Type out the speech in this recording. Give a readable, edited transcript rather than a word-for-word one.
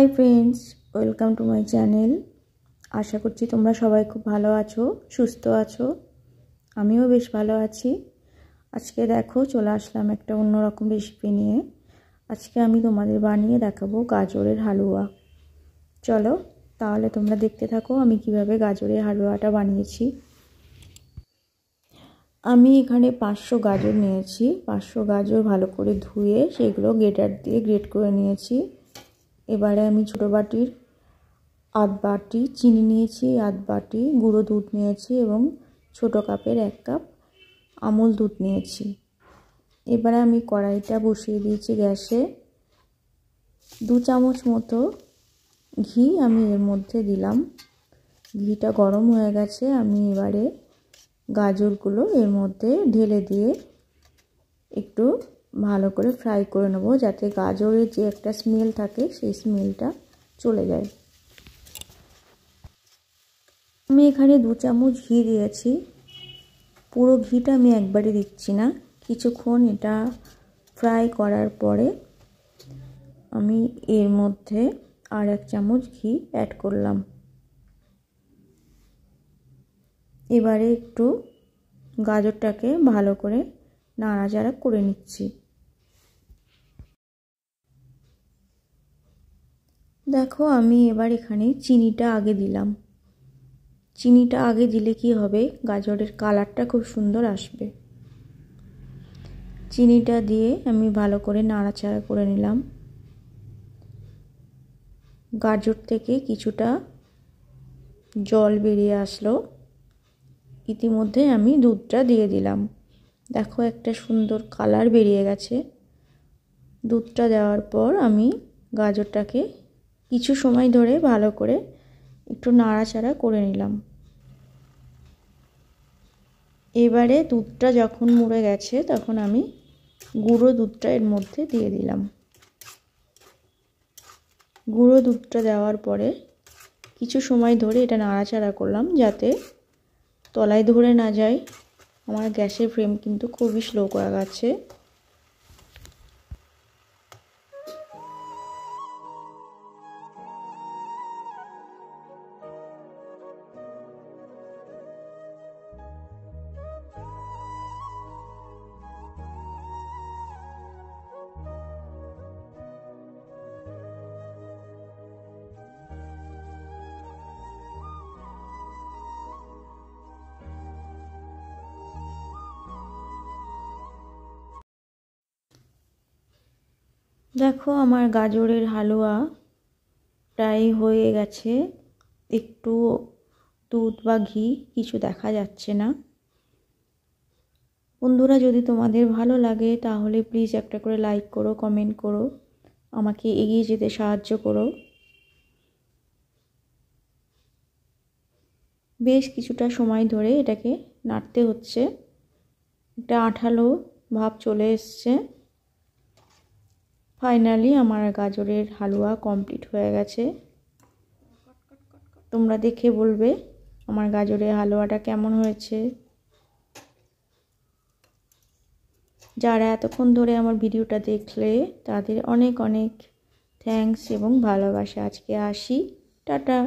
High friends, welcome to my channel. আশা করছি তোমরা সবাই খুব ভালো আছো, সুস্থ আছো। আমিও বেশ ভালো আছি। আজকে দেখো চলে আসলাম একটা অন্যরকম রেসিপি নিয়ে। আজকে আমি তোমাদের বানিয়ে দেখাবো গাজরের হালুয়া। চলো তাহলে তোমরা দেখতে থাকো আমি কিভাবে গাজরের হালুয়াটা বানিয়েছি। আমি এখানে 500 গাজর নিয়েছি। 500 গাজর ভালো করে ধুয়ে সেগুলো গ্রেটার দিয়ে গ্রেট করে নিয়েছি। এবারে আমি ছোটো বাটির আধ বাটি চিনি নিয়েছি, আধ বাটি গুঁড়ো দুধ নিয়েছি এবং ছোটো কাপের 1 কাপ আমুল দুধ নিয়েছি। এবারে আমি কড়াইটা বসিয়ে দিয়েছি গ্যাসে। 2 চামচ মতো ঘি আমি এর মধ্যে দিলাম। ঘিটা গরম হয়ে গেছে। আমি এবারে গাজরগুলো এর মধ্যে ঢেলে দিয়ে একটু ভালো করে ফ্রাই করে নেব, যাতে গাজরের যে একটা স্মেল থাকে সেই স্মেলটা চলে যায়। আমি এখানে 2 চামচ ঘি দিয়েছি। পুরো ঘিটা আমি একবারে দিচ্ছি না, কিছুক্ষণ এটা ফ্রাই করার পরে আমি এর মধ্যে আর 1 চামচ ঘি অ্যাড করলাম। এবারে একটু গাজরটাকে ভালো করে নাড়াচাড়া করে নিচ্ছি। দেখো আমি এবার এখানে চিনিটা আগে দিলাম। চিনিটা আগে দিলে কি হবে, গাজরের কালারটা খুব সুন্দর আসবে। চিনিটা দিয়ে আমি ভালো করে নাড়াচাড়া করে নিলাম। গাজর থেকে কিছুটা জল বেরিয়ে আসলো। ইতিমধ্যে আমি দুধটা দিয়ে দিলাম। দেখো একটা সুন্দর কালার বেরিয়ে গেছে। দুধটা দেওয়ার পর আমি গাজরটাকে কিছু সময় ধরে ভালো করে একটু নাড়াচাড়া করে নিলাম। এবারে দুধটা যখন মুড়ে গেছে তখন আমি গুঁড়ো দুধটা এর মধ্যে দিয়ে দিলাম। গুঁড়ো দুধটা দেওয়ার পরে কিছু সময় ধরে এটা নাড়াচাড়া করলাম যাতে তলায় ধরে না যায়। আমার গ্যাসের ফ্লেম কিন্তু খুবই স্লো করা গেছে। দেখো আমার গাজরের হালুয়া প্রায় হয়ে গেছে। একটু দুধ বা ঘি কিছু দেখা যাচ্ছে না। বন্ধুরা, যদি তোমাদের ভালো লাগে তাহলে প্লিজ একটা করে লাইক করো, কমেন্ট করো, আমাকে এগিয়ে যেতে সাহায্য করো। বেশ কিছুটা সময় ধরে এটাকে নাড়তে হচ্ছে। একটা আঠালো ভাব চলে এসছে। ফাইনালি আমার গাজরের হালুয়া কমপ্লিট হয়ে গেছে। তোমরা দেখে বলবে আমার গাজরের হালুয়াটা কেমন হয়েছে। যারা এতক্ষণ ধরে আমার ভিডিওটা দেখলে তাদের অনেক অনেক থ্যাঙ্কস এবং ভালোবাসা। আজকে আসি, টাটা।